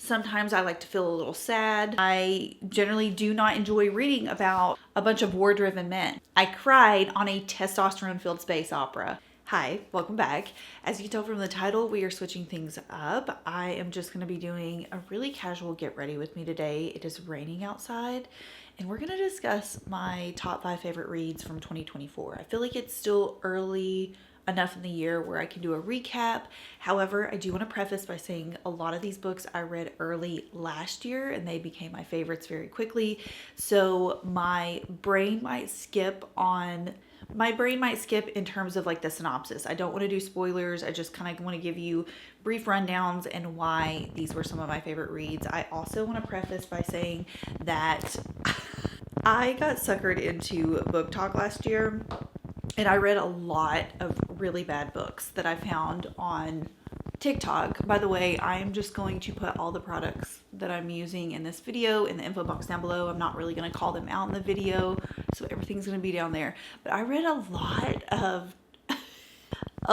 Sometimes I like to feel a little sad. I generally do not enjoy reading about a bunch of war-driven men. I cried on a testosterone-filled space opera. Hi, welcome back. As you can tell from the title, we are switching things up. I am just going to be doing a really casual get ready with me today. It is raining outside, and we're going to discuss my top 5 favorite reads from 2024. I feel like it's still early enough in the year where I can do a recap. However, I do want to preface by saying a lot of these books I read early last year and they became my favorites very quickly. So my brain might skip in terms of like the synopsis. I don't want to do spoilers. I just kind of want to give you brief rundowns and why these were some of my favorite reads. I also want to preface by saying that I got suckered into book talk last year. And I read a lot of really bad books that I found on TikTok. By the way, I am just going to put all the products that I'm using in this video in the info box down below. I'm not really going to call them out in the video, so everything's going to be down there. But I read a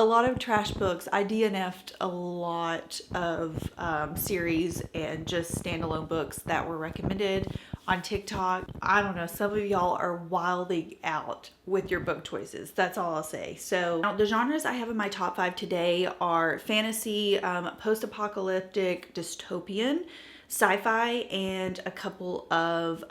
lot of trash books. I DNF'd a lot of series and just standalone books that were recommended on TikTok. I don't know, some of y'all are wilding out with your book choices. That's all I'll say. So now the genres I have in my top 5 today are fantasy, post-apocalyptic, dystopian, sci-fi, and a couple of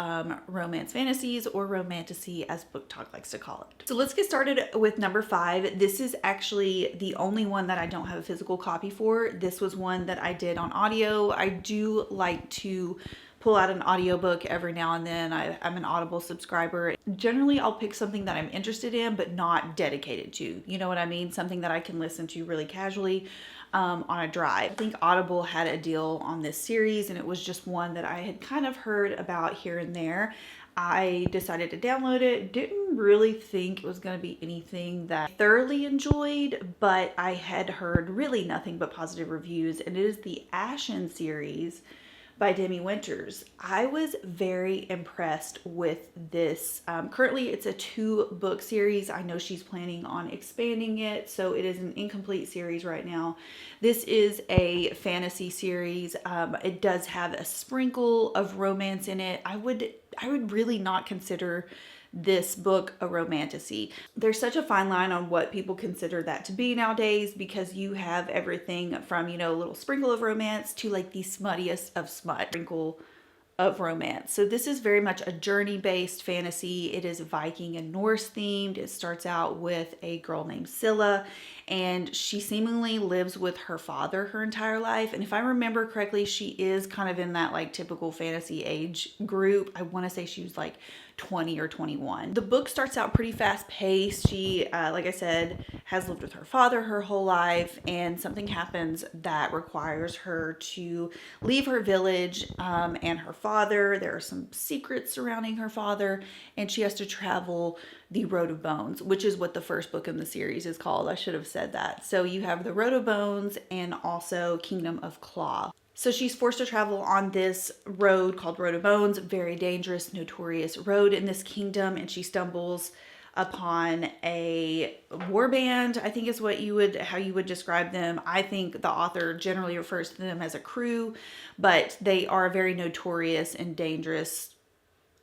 romance fantasies, or romantasy as book talk likes to call it. So let's get started with number 5. This is actually the only one that I don't have a physical copy for. This was one that I did on audio. I do like to pull out an audiobook every now and then. I'm an Audible subscriber. Generally, I'll pick something that I'm interested in, but not dedicated to. You know what I mean? Something that I can listen to really casually on a drive. I think Audible had a deal on this series, and it was just one that I had kind of heard about here and there. I decided to download it. Didn't really think it was going to be anything that I thoroughly enjoyed, but I had heard really nothing but positive reviews, and it is the Ashen series by Demi. I was very impressed with this. Currently, it's a 2-book series. I know she's planning on expanding it, so it is an incomplete series right now. This is a fantasy series. It does have a sprinkle of romance in it. I would really not consider this book a romantasy. There's such a fine line on what people consider that to be nowadays, because you have everything from, you know, a little sprinkle of romance to like the smuttiest of smut sprinkle of romance. So this is very much a journey-based fantasy. It is Viking and Norse themed. It starts out with a girl named Scylla, and she seemingly lives with her father her entire life. And if I remember correctly, she is kind of in that like typical fantasy age group. I want to say she was like 20 or 21. The book starts out pretty fast paced. She, like I said, has lived with her father her whole life, and something happens that requires her to leave her village and her father. There are some secrets surrounding her father, and she has to travel the Road of Bones, which is what the first book in the series is called. I should have said that. So you have the Road of Bones and also Kingdom of Claw. So she's forced to travel on this road called Road of Bones, very dangerous, notorious road in this kingdom, and she stumbles upon a warband, I think is how you would describe them. I think the author generally refers to them as a crew, but they are very notorious and dangerous.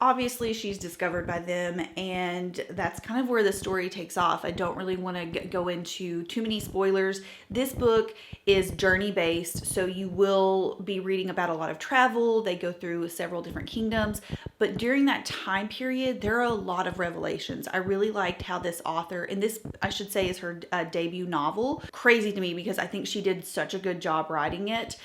Obviously, she's discovered by them, and that's kind of where the story takes off. I don't really want to go into too many spoilers. This book is journey-based, so you will be reading about a lot of travel. They go through several different kingdoms, but during that time period, there are a lot of revelations. I really liked how this author, and this, I should say, is her debut novel. Crazy to me because I think she did such a good job writing it.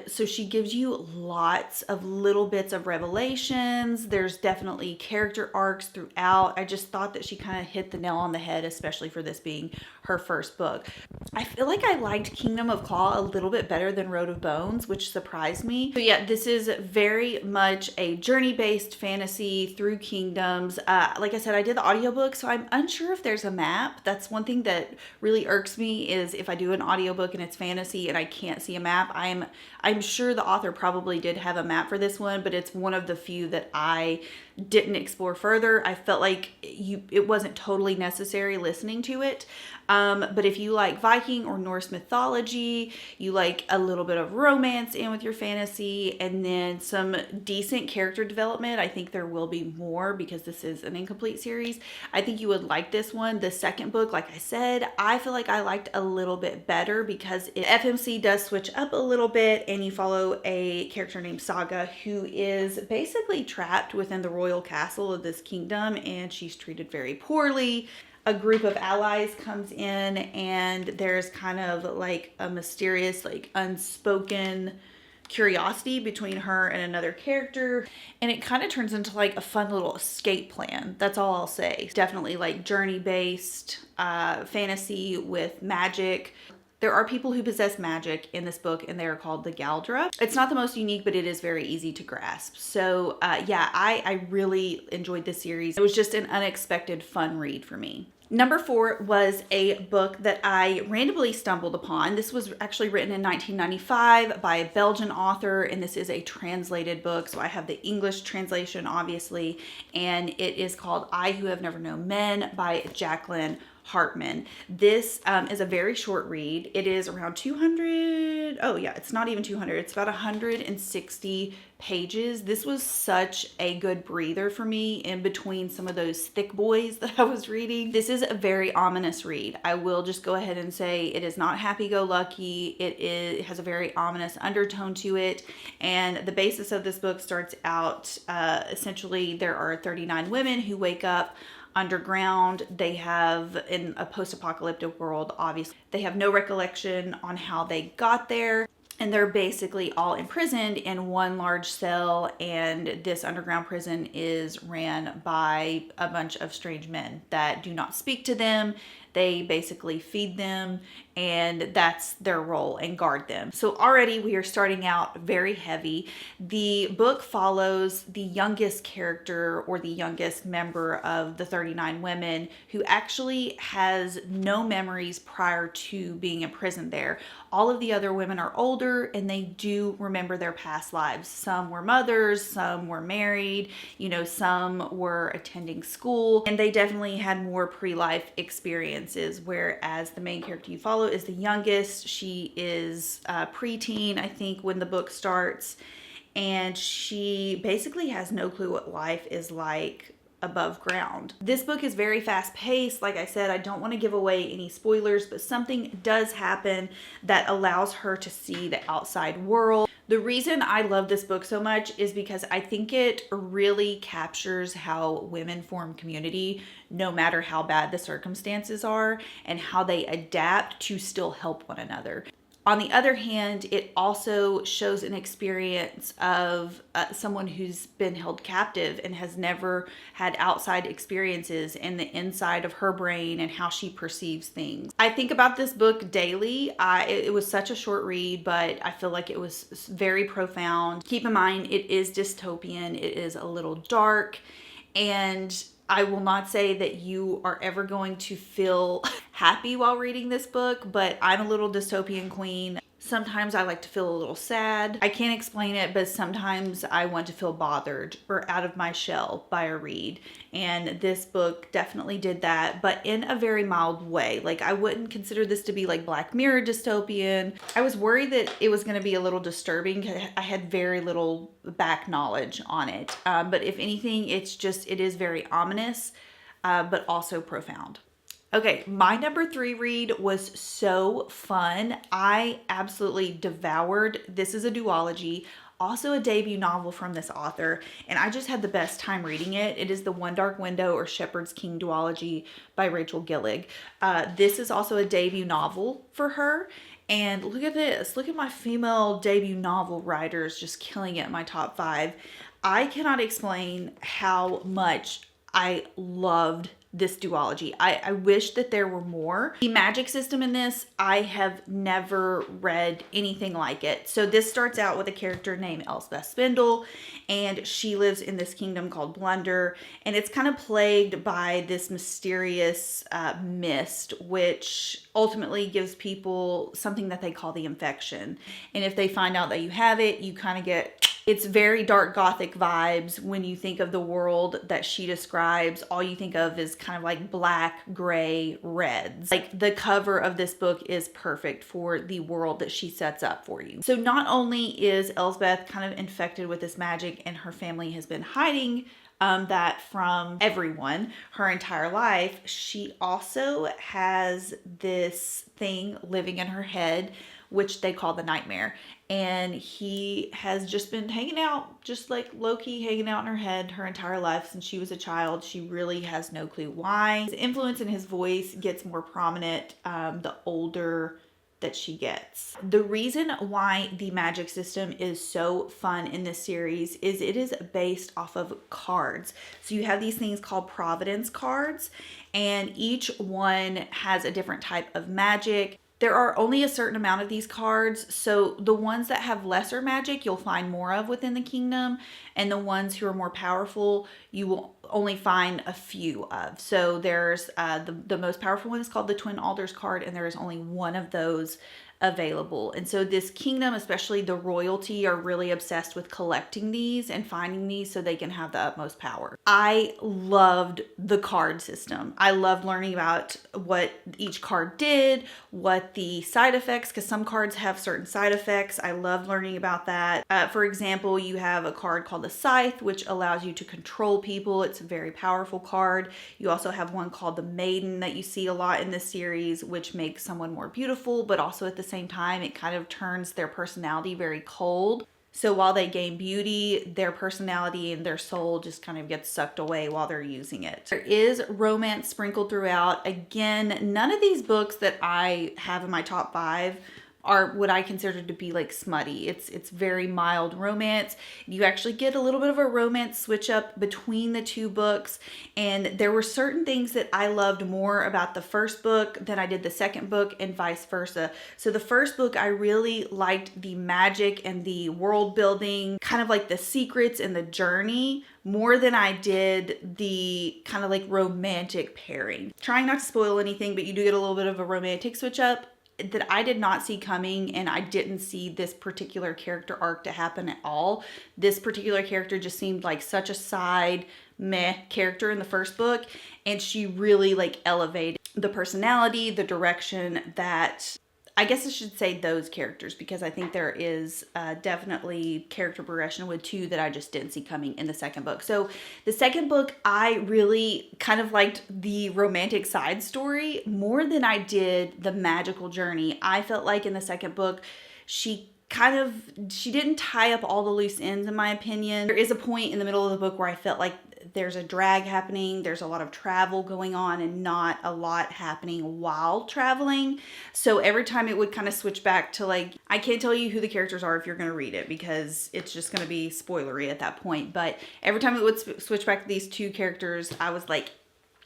So she gives you lots of little bits of revelations. There's definitely character arcs throughout. I just thought that she kind of hit the nail on the head, especially for this being her first book. I feel like I liked Kingdom of Claw a little bit better than Road of Bones, which surprised me. But yeah, this is very much a journey-based fantasy through kingdoms. Like I said, I did the audiobook, so I'm unsure if there's a map. That's one thing that really irks me, is if I do an audiobook and it's fantasy and I can't see a map. I'm sure the author probably did have a map for this one, but it's one of the few that I I didn't explore further. I felt like it wasn't totally necessary listening to it. But if you like Viking or Norse mythology, you like a little bit of romance in with your fantasy, and then some decent character development. I think there will be more because this is an incomplete series. I think you would like this one. The second book, like I said, I feel like I liked a little bit better because FMC does switch up a little bit, and you follow a character named Saga who is basically trapped within the royal castle of this kingdom, and she's treated very poorly. A group of allies comes in, and there's kind of like a mysterious, like unspoken curiosity between her and another character, and it kind of turns into like a fun little escape plan. That's all I'll say. Definitely like journey based fantasy with magic. There are people who possess magic in this book, and they are called the Galdra. It's not the most unique, but it is very easy to grasp. So yeah, I really enjoyed this series. It was just an unexpected fun read for me. Number 4 was a book that I randomly stumbled upon. This was actually written in 1995 by a Belgian author, and this is a translated book. So I have the English translation, obviously, and it is called I Who Have Never Known Men by Jaqueline. Harpman. This is a very short read. It is around 200. Oh yeah, it's not even 200. It's about 160 pages. This was such a good breather for me in between some of those thick boys that I was reading. This is a very ominous read. I will just go ahead and say it is not happy-go-lucky. It has a very ominous undertone to it. And the basis of this book starts out essentially there are 39 women who wake up underground. They have, in a post-apocalyptic world, obviously, they have no recollection on how they got there. And they're basically all imprisoned in one large cell, and this underground prison is ran by a bunch of strange men that do not speak to them. They basically feed them, and that's their role, and guard them. So already we are starting out very heavy. The book follows the youngest character, or the youngest member of the 39 women, who actually has no memories prior to being imprisoned there. All of the other women are older, and they do remember their past lives. Some were mothers, some were married, some were attending school, and they definitely had more pre-life experiences, whereas the main character you follow is the youngest. She is preteen, I think, when the book starts, and she basically has no clue what life is like above ground. This book is very fast paced. Like I said, I don't want to give away any spoilers, but something does happen that allows her to see the outside world. The reason I love this book so much is because I think it really captures how women form community, no matter how bad the circumstances are, and how they adapt to still help one another. On the other hand, it also shows an experience of someone who's been held captive and has never had outside experiences in the inside of her brain and how she perceives things. I think about this book daily. It was such a short read, but I feel like it was very profound. Keep in mind, it is dystopian. It is a little dark, and I will not say that you are ever going to feel happy while reading this book, but I'm a little dystopian queen. Sometimes I like to feel a little sad. I can't explain it, but sometimes I want to feel bothered or out of my shell by a read. And this book definitely did that, but in a very mild way. Like, I wouldn't consider this to be like Black Mirror dystopian. I was worried that it was going to be a little disturbing because I had very little back knowledge on it. But if anything, it is very ominous, but also profound. Okay, my number 3 read was so fun. I absolutely devoured. This is a duology, also a debut novel from this author, and I just had the best time reading it. It is the One Dark Window or Shepherd's King duology by Rachel Gillig. This is also a debut novel for her. And look at this. Look at my female debut novel writers just killing it in my top 5. I cannot explain how much I loved this duology. I wish that there were more. The magic system in this, I have never read anything like it. So this starts out with a character named Elspeth Spindle, and she lives in this kingdom called Blunder, and it's kind of plagued by this mysterious mist, which ultimately gives people something that they call the infection. And if they find out that you have it, you kind of get It's very dark gothic vibes. When you think of the world that she describes, all you think of is kind of like black, gray, reds. Like the cover of this book is perfect for the world that she sets up for you. So not only is Elsbeth kind of infected with this magic and her family has been hiding that from everyone her entire life, she also has this thing living in her head, which they call the nightmare. And he has just been hanging out, just like low-key hanging out in her head her entire life since she was a child. She really has no clue why. His influence in his voice gets more prominent the older that she gets. The reason why the magic system is so fun in this series is it is based off of cards. So you have these things called Providence cards, and each one has a different type of magic. There are only a certain amount of these cards, so the ones that have lesser magic you'll find more of within the kingdom, and the ones who are more powerful you will only find a few of. So there's the most powerful one is called the Twin Alders card, and there is only one of those available. And so this kingdom, especially the royalty, are really obsessed with collecting these and finding these so they can have the utmost power. I loved the card system. I loved learning about what each card did, what the side effects, because some cards have certain side effects. I loved learning about that. For example, you have a card called the Scythe, which allows you to control people. It's a very powerful card. You also have one called the Maiden that you see a lot in this series, which makes someone more beautiful, but also at the same time it kind of turns their personality very cold. So while they gain beauty, their personality and their soul just kind of gets sucked away while they're using it. There is romance sprinkled throughout. Again, none of these books that I have in my top 5 are what I consider to be like smutty. It's very mild romance. You actually get a little bit of a romance switch up between the two books, and there were certain things that I loved more about the first book than I did the second book, and vice versa. So the first book I really liked the magic and the world building, kind of like the secrets and the journey, more than I did the kind of like romantic pairing. Trying not to spoil anything, but you do get a little bit of a romantic switch up that I did not see coming, and I didn't see this particular character arc to happen at all. This particular character just seemed like such a side meh character in the first book, and she really like elevated the personality, the direction that I guess I should say those characters, because I think there is definitely character progression with 2 that I just didn't see coming in the second book. So the second book, I really kind of liked the romantic side story more than I did the magical journey. I felt like in the second book, she didn't tie up all the loose ends, in my opinion. There is a point in the middle of the book where I felt like there's a drag happening. There's a lot of travel going on and not a lot happening while traveling. So every time it would kind of switch back to like, I can't tell you who the characters are if you're going to read it because it's just going to be spoilery at that point. But every time it would switch back to these 2 characters, I was like,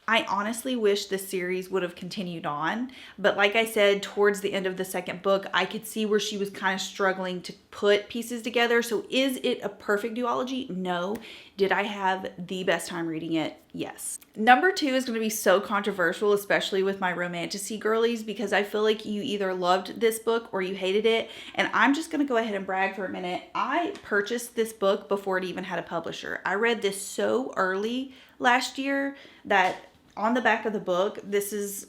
I honestly wish this series would have continued on. But like I said, towards the end of the second book, I could see where she was kind of struggling to put pieces together. So is it a perfect duology? No. Did I have the best time reading it? Yes. Number 2 is going to be so controversial, especially with my romantasy girlies, because I feel like you either loved this book or you hated it. And I'm just going to go ahead and brag for a minute. I purchased this book before it even had a publisher. I read this so early last year that on the back of the book, this is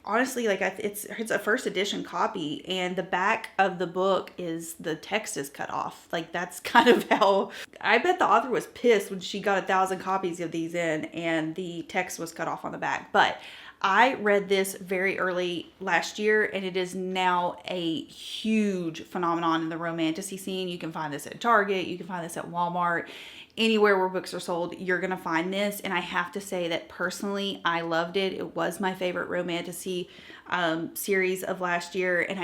honestly like it's a first edition copy, and the back of the book is the text is cut off. Like that's kind of how I bet the author was pissed when she got 1,000 copies of these in and the text was cut off on the back. But I read this very early last year, and it is now a huge phenomenon in the romantasy scene. You can find this at Target, you can find this at Walmart. Anywhere where books are sold, you're going to find this. And I have to say that personally, I loved it. It was my favorite romantasy series of last year. And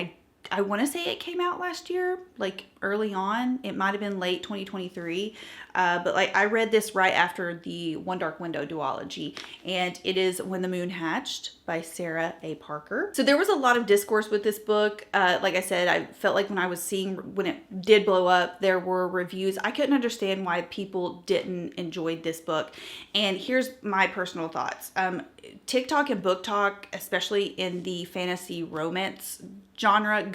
I want to say it came out last year, like early on. It might have been late 2023. But like I read this right after the One Dark Window duology, and it is When the Moon Hatched by Sarah A. Parker. So there was a lot of discourse with this book. Like I said, I felt like when it did blow up, there were reviews. I couldn't understand why people didn't enjoy this book. And here's my personal thoughts. TikTok and Book Talk, especially in the fantasy romance genre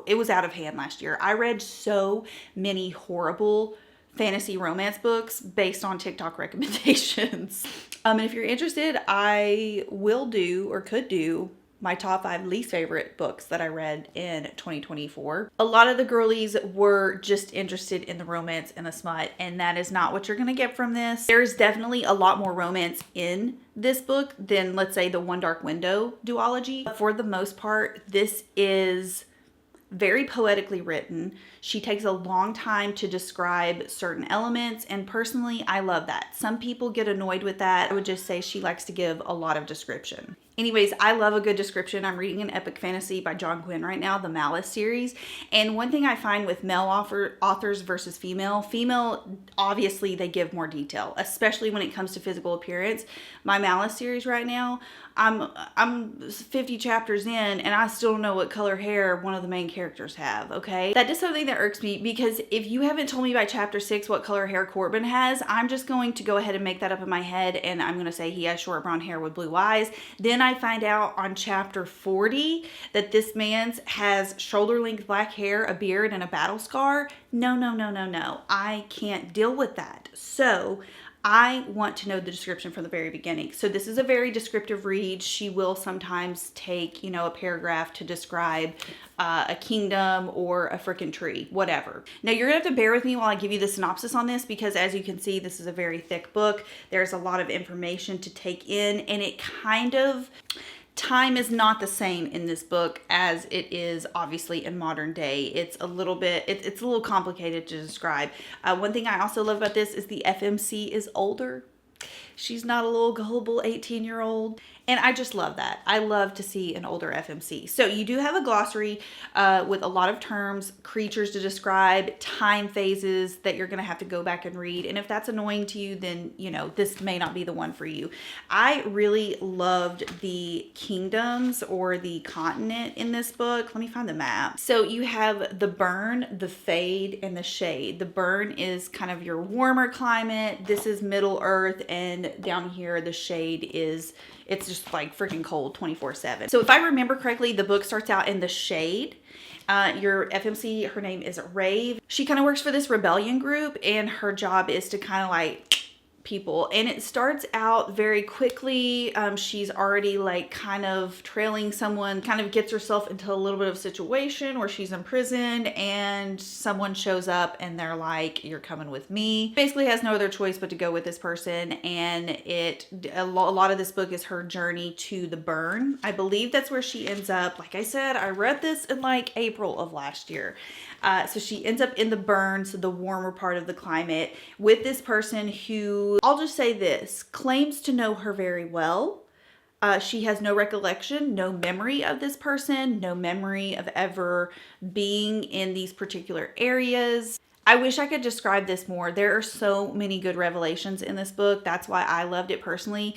it was out of hand last year. I read so many horrible fantasy romance books based on TikTok recommendations. And if you're interested, I will do or could do my top 5 least favorite books that I read in 2024. A lot of the girlies were just interested in the romance and the smut, and that is not what you're gonna get from this. There's definitely a lot more romance in this book than, let's say, the One Dark Window duology. But for the most part, this is very poetically written. She takes a long time to describe certain elements, and personally, I love that. Some people get annoyed with that. I would just say she likes to give a lot of description. Anyways, I love a good description. I'm reading an epic fantasy by John Gwynne right now, the Malice series. And one thing I find with male authors versus female, obviously they give more detail, especially when it comes to physical appearance. My Malice series right now, I'm 50 chapters in and I still don't know what color hair one of the main characters have, okay? That is something that irks me, because if you haven't told me by chapter 6 what color hair Corbin has, I'm just going to go ahead and make that up in my head, and I'm going to say he has short brown hair with blue eyes. Then I find out on chapter 40 that this man's has shoulder length black hair, a beard, and a battle scar. No. I can't deal with that. So I want to know the description from the very beginning. So this is a very descriptive read. She will sometimes take, a paragraph to describe a kingdom or a freaking tree, whatever. Now you're gonna have to bear with me while I give you the synopsis on this, because as you can see, this is a very thick book. There's a lot of information to take in, and it kind of... Time is not the same in this book as it is obviously in modern day. It's a little bit, it's a little complicated to describe. One thing I also love about this is the FMC is older. She's not a little gullible 18-year-old. And I just love that. I love to see an older FMC. So you do have a glossary with a lot of terms, creatures to describe, time phases that you're going to have to go back and read. And if that's annoying to you, then, this may not be the one for you. I really loved the kingdoms or the continent in this book. Let me find the map. So you have the burn, the fade, and the shade. The burn is kind of your warmer climate. This is Middle Earth, and down here the shade is... It's just like freaking cold 24/7. So if I remember correctly, the book starts out in the shade. Your FMC, her name is Rave. She kind of works for this rebellion group, and her job is to kind of like people, and it starts out very quickly. She's already like kind of trailing someone, kind of gets herself into a little bit of a situation where she's imprisoned, and someone shows up and they're like, you're coming with me. Basically has no other choice but to go with this person, and a lot of this book is her journey to the burn. I believe that's where she ends up. Like I said, I read this in like April of last year. So she ends up in the burn, so the warmer part of the climate, with this person who, I'll just say this, claims to know her very well. She has no recollection, no memory of this person, no memory of ever being in these particular areas. I wish I could describe this more. There are so many good revelations in this book. That's why I loved it personally.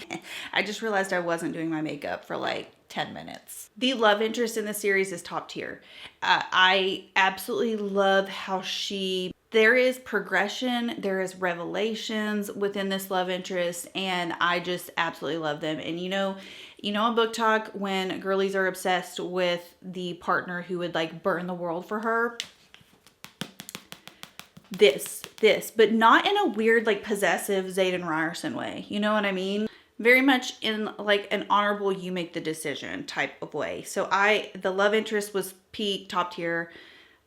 I just realized I wasn't doing my makeup for like 10 minutes. The love interest in the series is top tier. I absolutely love how there is progression, there is revelations within this love interest, and I just absolutely love them. And on Book Talk, when girlies are obsessed with the partner who would like burn the world for her, this, but not in a weird like possessive Zayden Ryerson way. You know what I mean? Very much in like an honorable, you make the decision type of way. So the love interest was peak, top tier.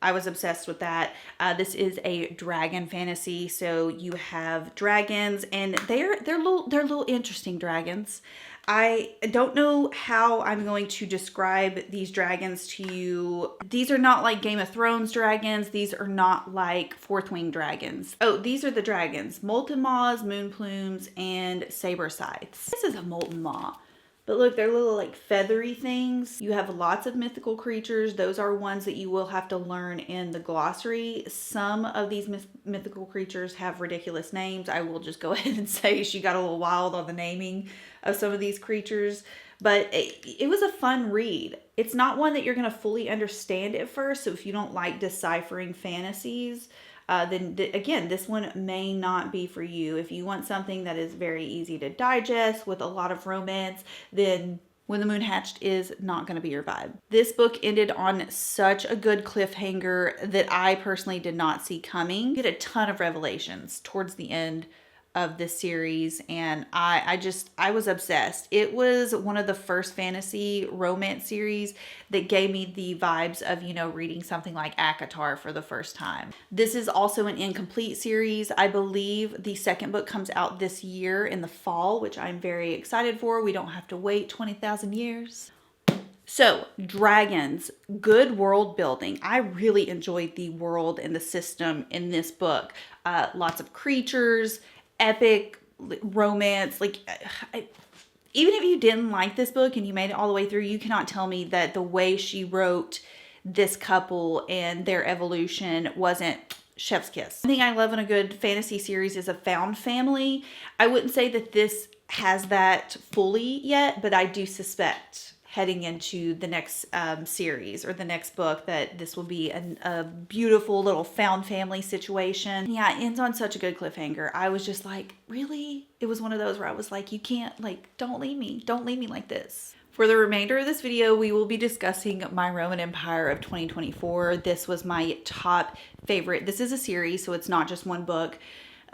I was obsessed with that. This is a dragon fantasy, so you have dragons, and they're little interesting dragons. I don't know how I'm going to describe these dragons to you. These are not like Game of Thrones dragons. These are not like Fourth Wing dragons. Oh, these are the dragons. Molten Maws, Moon Plumes, and Saber Scythes. This is a Molten Maw. But look, they're little like feathery things. You have lots of mythical creatures. Those are ones that you will have to learn in the glossary. Some of these mythical creatures have ridiculous names. I will just go ahead and say she got a little wild on the naming of some of these creatures. But it was a fun read. It's not one that you're going to fully understand at first. So if you don't like deciphering fantasies, then again, this one may not be for you. If you want something that is very easy to digest with a lot of romance, then When the Moon Hatched is not going to be your vibe. This book ended on such a good cliffhanger that I personally did not see coming. We had a ton of revelations towards the end of this series, and I was obsessed. It was one of the first fantasy romance series that gave me the vibes of, you know, reading something like ACOTAR for the first time. This is also an incomplete series. I believe the second book comes out this year in the fall, which I'm very excited for. We don't have to wait 20,000 years. So, dragons, good world building. I really enjoyed the world and the system in this book. Lots of creatures, epic romance. Like, even if you didn't like this book and you made it all the way through, you cannot tell me that the way she wrote this couple and their evolution wasn't chef's kiss. One thing I love in a good fantasy series is a found family. I wouldn't say that this has that fully yet, but I do suspect heading into the next series or the next book that this will be a beautiful little found family situation. Yeah, it ends on such a good cliffhanger. I was just like, really? It was one of those where I was like, you can't, like, don't leave me like this. For the remainder of this video, we will be discussing My Roman Empire of 2024. This was my top favorite. This is a series, so it's not just one book.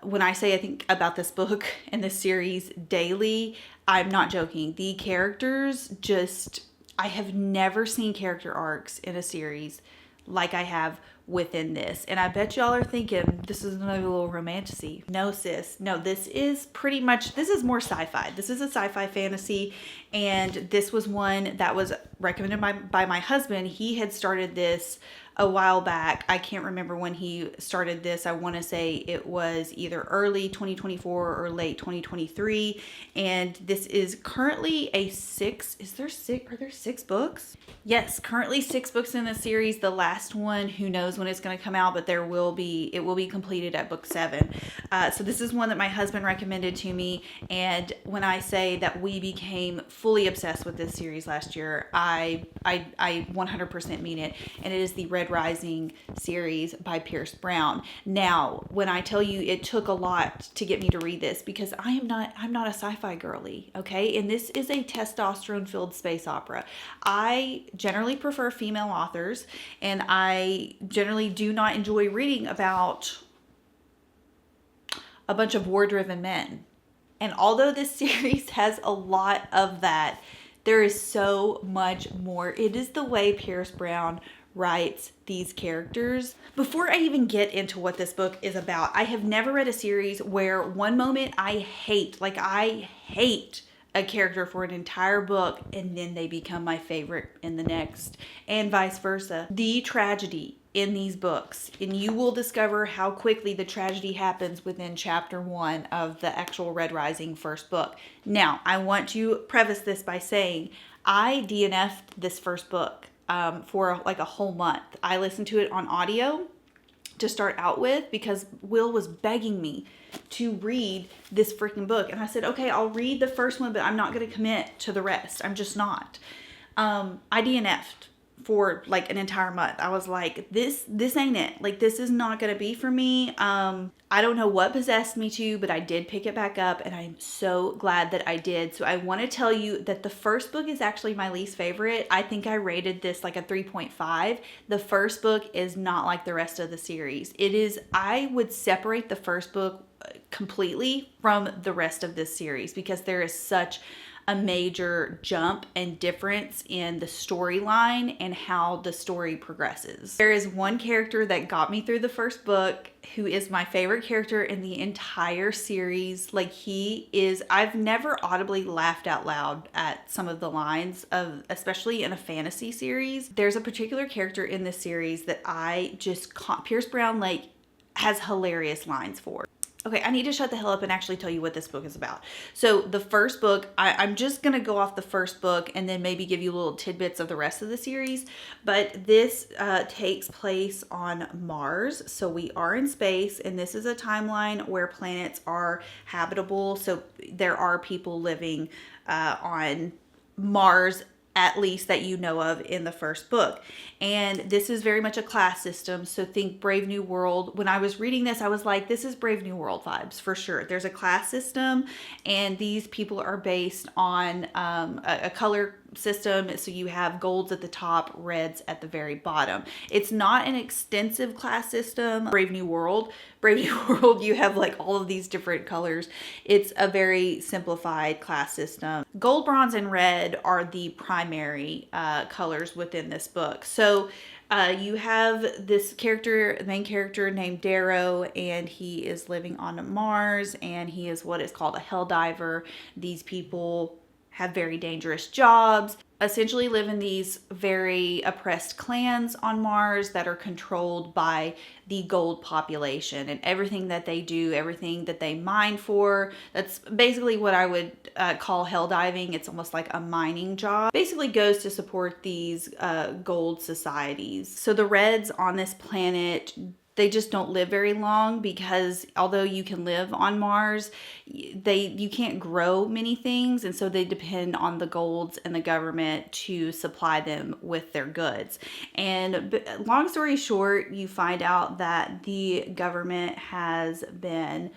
When I say I think about this book and this series daily, I'm not joking. The characters just, I have never seen character arcs in a series like I have within this. And I bet y'all are thinking, this is another little romantasy. No, sis. No, this is pretty much, this is more sci-fi. This is a sci-fi fantasy. And this was one that was recommended by my husband. He had started this a while back. I can't remember when he started this. I want to say it was either early 2024 or late 2023. And this is currently a are there 6 books? Yes, currently 6 books in the series. The last one, who knows when it's going to come out, but it will be completed at book 7. So this is one that my husband recommended to me. And when I say that we became fully obsessed with this series last year, I 100% mean it. And it is the Red Rising series by Pierce Brown. Now, when I tell you it took a lot to get me to read this, because I'm not a sci-fi girly, okay? And this is a testosterone-filled space opera. I generally prefer female authors, and I generally do not enjoy reading about a bunch of war-driven men. And although this series has a lot of that, there is so much more. It is the way Pierce Brown writes these characters. Before I even get into what this book is about, I have never read a series where one moment I hate a character for an entire book and then they become my favorite in the next, and vice versa. The tragedy in these books, and you will discover how quickly the tragedy happens within chapter 1 of the actual Red Rising first book. Now, I want to preface this by saying I DNF'd this first book for like a whole month. I listened to it on audio to start out with because Will was begging me to read this freaking book. And I said, okay, I'll read the first one, but I'm not going to commit to the rest. I'm just not. I DNF'd for like an entire month. I was like, this ain't it. Like, this is not going to be for me. I don't know what possessed me to, but I did pick it back up, and I'm so glad that I did. So I want to tell you that the first book is actually my least favorite. I think I rated this like a 3.5. The first book is not like the rest of the series. It is, I would separate the first book completely from the rest of this series because there is such a major jump and difference in the storyline and how the story progresses. There is one character that got me through the first book who is my favorite character in the entire series. Like, he is, I've never audibly laughed out loud at some of the lines of, especially in a fantasy series. There's a particular character in this series that I just, Pierce Brown, like, has hilarious lines for. Okay, I need to shut the hell up and actually tell you what this book is about. So the first book, I'm just going to go off the first book and then maybe give you little tidbits of the rest of the series. But this takes place on Mars. So we are in space, and this is a timeline where planets are habitable. So there are people living on Mars, at least that you know of in the first book. And this is very much a class system. So think Brave New World. When I was reading this, I was like, this is Brave New World vibes for sure. There's a class system, and these people are based on a color system. So you have golds at the top, reds at the very bottom. It's not an extensive class system. Brave New World, you have like all of these different colors. It's a very simplified class system. Gold, bronze, and red are the primary colors within this book. So you have this character, the main character named Darrow, and he is living on Mars, and he is what is called a hell diver. These people have very dangerous jobs, essentially live in these very oppressed clans on Mars that are controlled by the gold population, and everything that they do, everything that they mine for, that's basically what I would call hell diving. It's almost like a mining job. Basically goes to support these gold societies. So the reds on this planet, they just don't live very long, because although you can live on Mars, you can't grow many things, and so they depend on the golds and the government to supply them with their goods. And long story short, you find out that the government has been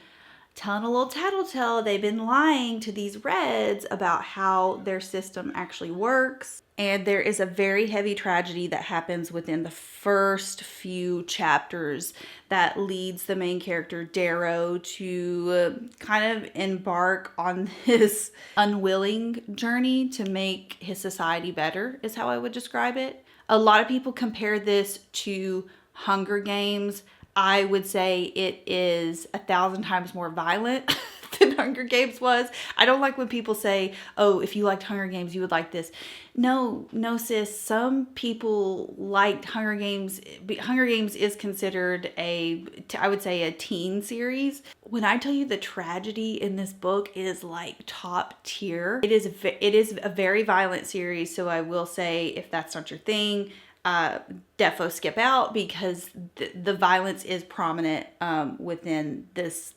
telling a little tattletale. They've been lying to these reds about how their system actually works. And there is a very heavy tragedy that happens within the first few chapters that leads the main character, Darrow, to kind of embark on this unwilling journey to make his society better, is how I would describe it. A lot of people compare this to Hunger Games. I would say it is 1,000 times more violent than Hunger Games was. I don't like when people say, oh, if you liked Hunger Games, you would like this. No, sis. Some people liked Hunger Games. Hunger Games is considered I would say a teen series. When I tell you the tragedy in this book is like top tier, it is a very violent series. So I will say, if that's not your thing, defo skip out, because the violence is prominent within this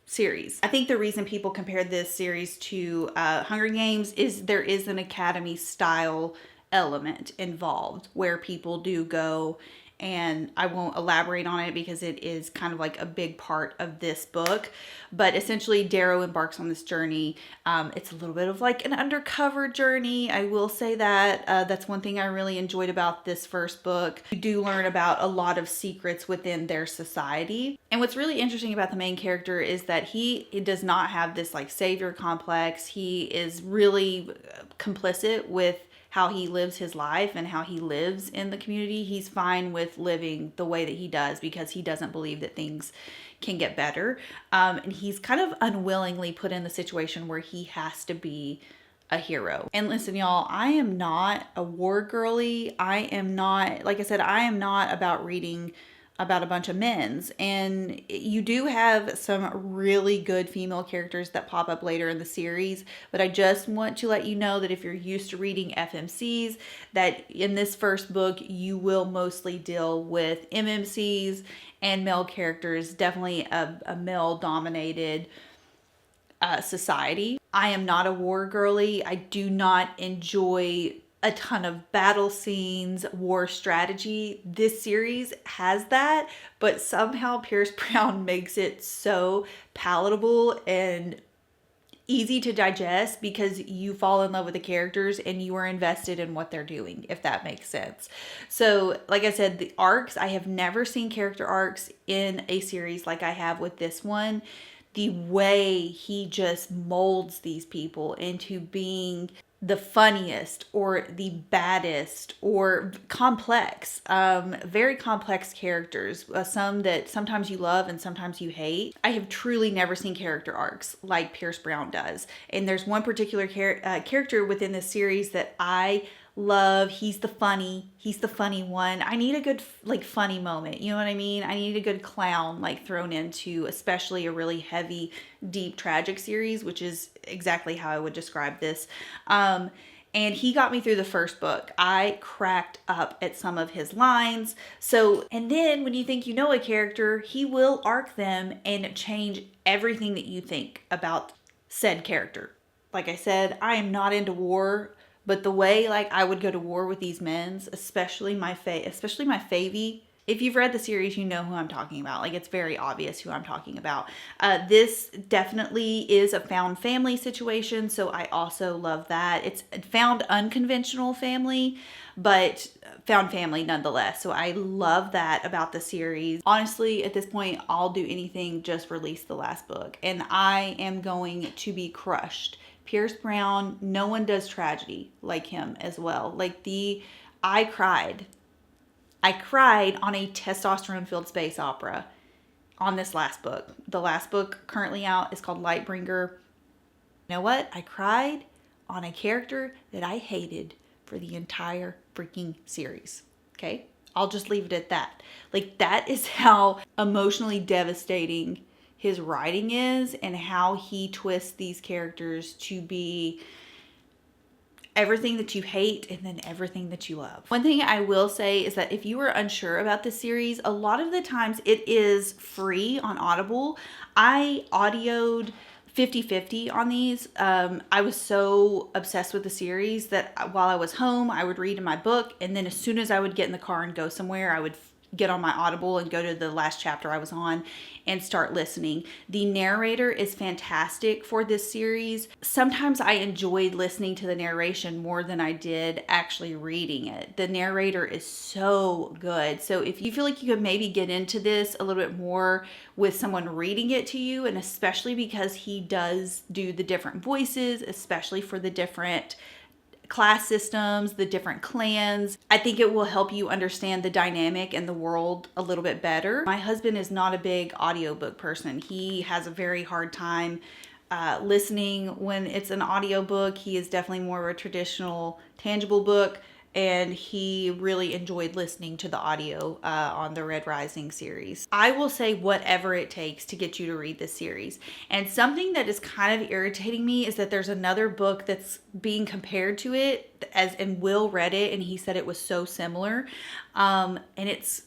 series. I think the reason people compare this series to Hunger Games is there is an academy style element involved where people do go, and I won't elaborate on it because it is kind of like a big part of this book. But essentially, Darrow embarks on this journey. It's a little bit of like an undercover journey. I will say that. That's one thing I really enjoyed about this first book. You do learn about a lot of secrets within their society. And what's really interesting about the main character is that he does not have this like savior complex. He is really complicit with how he lives his life and how he lives in the community. He's fine with living the way that he does because he doesn't believe that things can get better. And he's kind of unwillingly put in the situation where he has to be a hero. And listen, y'all, I am not a war girly. I am not, like I said, I am not about reading about a bunch of men's, and you do have some really good female characters that pop up later in the series, but I just want to let you know that if you're used to reading FMCs, that in this first book you will mostly deal with MMCs and male characters, definitely a male dominated society. I am not a war girly. I do not enjoy a ton of battle scenes, war strategy. This series has that, but somehow Pierce Brown makes it so palatable and easy to digest because you fall in love with the characters and you are invested in what they're doing, if that makes sense. So, like I said, the arcs, I have never seen character arcs in a series like I have with this one. The way he just molds these people into being the funniest or the baddest or complex, very complex characters, some that sometimes you love and sometimes you hate. I have truly never seen character arcs like Pierce Brown does. And there's one particular character within this series that I love. He's the funny one. I need a good like funny moment, you know what I mean? I need a good clown like thrown into especially a really heavy, deep, tragic series, which is exactly how I would describe this. And he got me through the first book. I cracked up at some of his lines. So, and then when you think you know a character, he will arc them and change everything that you think about said character. Like I said, I am not into war. But the way like I would go to war with these men's, especially my favy, If you've read the series, you know who I'm talking about. Like, it's very obvious who I'm talking about. This definitely is a found family situation, so I also love that. It's found unconventional family, but found family nonetheless. So I love that about the series. Honestly, at this point, I'll do anything, just release the last book. And I am going to be crushed. Pierce Brown, no one does tragedy like him as well. Like, I cried on a testosterone-filled space opera on this last book. The last book currently out is called Lightbringer. You know what? I cried on a character that I hated for the entire freaking series. Okay? I'll just leave it at that. Like, that is how emotionally devastating his writing is, and how he twists these characters to be everything that you hate and then everything that you love. One thing I will say is that if you are unsure about this series, a lot of the times it is free on Audible. I audioed 50-50 on these. I was so obsessed with the series that while I was home, I would read in my book, and then as soon as I would get in the car and go somewhere, I would get on my Audible and go to the last chapter I was on and start listening. The narrator is fantastic for this series. Sometimes I enjoyed listening to the narration more than I did actually reading it. The narrator is so good. So if you feel like you could maybe get into this a little bit more with someone reading it to you, and especially because he does do the different voices, especially for the different class systems, the different clans, I think it will help you understand the dynamic and the world a little bit better. My husband is not a big audiobook person. He has a very hard time listening when it's an audiobook. He is definitely more of a traditional tangible book, and he really enjoyed listening to the audio on the Red Rising series. I will say whatever it takes to get you to read this series. And something that is kind of irritating me is that there's another book that's being compared to it, and Will read it and he said it was so similar. And it's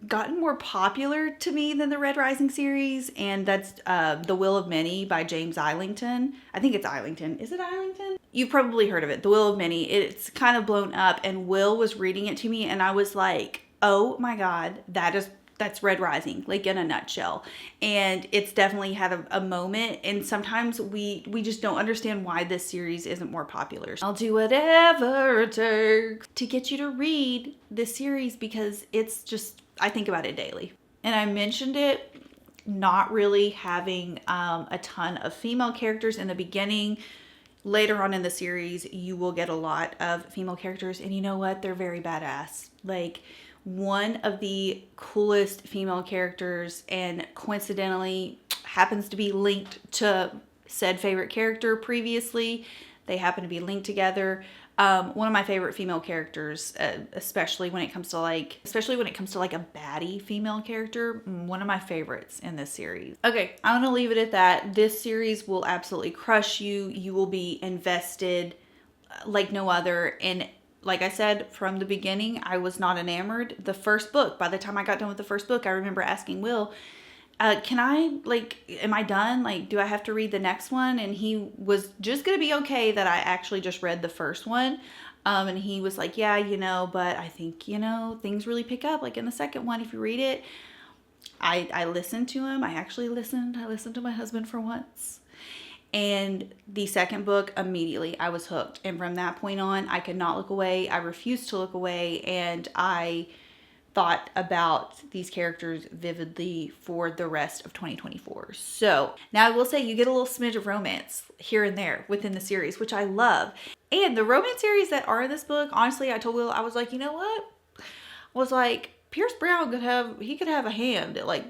gotten more popular to me than the Red Rising series, and that's The Will of Many by James Islington. I think it's Islington. Is it Islington? You've probably heard of it. The Will of Many. It's kind of blown up, and Will was reading it to me, and I was like, oh my God, that's Red Rising, like in a nutshell. And it's definitely had a moment, and sometimes we just don't understand why this series isn't more popular. I'll do whatever it takes to get you to read this series, because it's just, I think about it daily. And I mentioned it not really having a ton of female characters in the beginning. Later on in the series, you will get a lot of female characters, and you know what? They're very badass. Like, one of the coolest female characters, and coincidentally happens to be linked to said favorite character previously. They happen to be linked together. One of my favorite female characters, especially when it comes to like a baddie female character, one of my favorites in this series. Okay, I'm gonna leave it at that. This series will absolutely crush you. You will be invested like no other. And like I said, from the beginning, I was not enamored. The first book, by the time I got done with the first book, I remember asking Will, can I, like, am I done? Like, do I have to read the next one? And he was just going to be okay that I actually just read the first one. And he was like, yeah, but I think, things really pick up, like in the second one, if you read it. I listened to him. I listened to my husband for once. And the second book, immediately I was hooked. And from that point on, I could not look away. I refused to look away. And I thought about these characters vividly for the rest of 2024. So now I will say you get a little smidge of romance here and there within the series, which I love. And the romance series that are in this book, honestly, I told Will, I was like, you know what? I was like, Pierce Brown could have a hand at like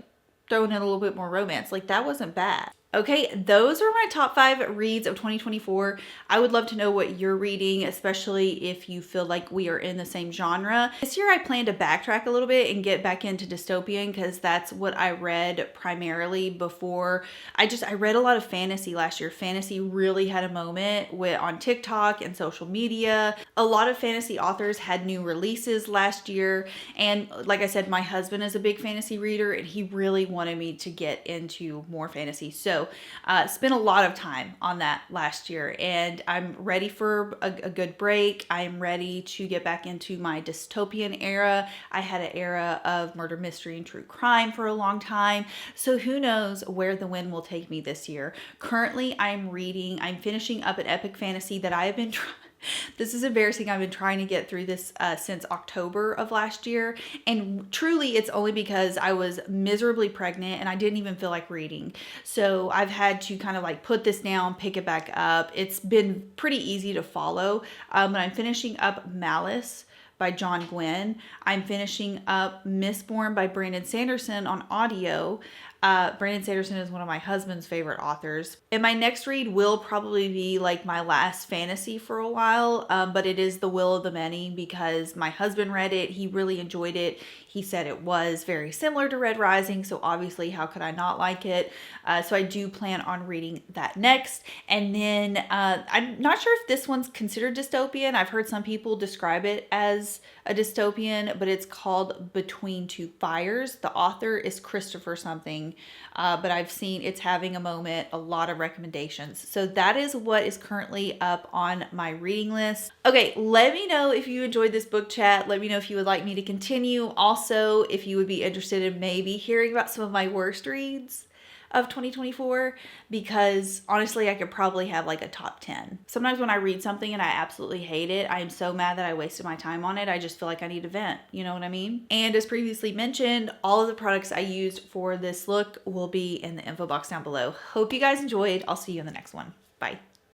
throwing in a little bit more romance. Like, that wasn't bad. Okay, those are my top 5 reads of 2024. I would love to know what you're reading, especially if you feel like we are in the same genre. This year I plan to backtrack a little bit and get back into dystopian, because that's what I read primarily before. I read a lot of fantasy last year. Fantasy really had a moment on TikTok and social media. A lot of fantasy authors had new releases last year. And like I said, my husband is a big fantasy reader, and he really wanted me to get into more fantasy. So So spent a lot of time on that last year, and I'm ready for a good break. I'm ready to get back into my dystopian era. I had an era of murder mystery and true crime for a long time. So who knows where the wind will take me this year. Currently, I'm finishing up an epic fantasy that I have been trying. This is embarrassing. I've been trying to get through this since October of last year. And truly, it's only because I was miserably pregnant and I didn't even feel like reading. So I've had to kind of like put this down, pick it back up. It's been pretty easy to follow. But I'm finishing up Malice by Gwynne. I'm finishing up Mistborn by Brandon Sanderson on audio. Brandon Sanderson is one of my husband's favorite authors. And my next read will probably be like my last fantasy for a while, but it is The Will of the Many because my husband read it. He really enjoyed it. He said it was very similar to Red Rising, so obviously how could I not like it? So I do plan on reading that next. And then I'm not sure if this one's considered dystopian. I've heard some people describe it as a dystopian, but it's called Between Two Fires. The author is Christopher something, but I've seen it's having a moment, a lot of recommendations. So that is what is currently up on my reading list. Okay, let me know if you enjoyed this book chat. Let me know if you would like me to continue. Also, if you would be interested in maybe hearing about some of my worst reads of 2024, because honestly I could probably have like a top 10. Sometimes when I read something and I absolutely hate it, I am so mad that I wasted my time on it. I just feel like I need to vent, you know what I mean? And as previously mentioned, all of the products I used for this look will be in the info box down below. Hope you guys enjoyed. I'll see you in the next one. Bye.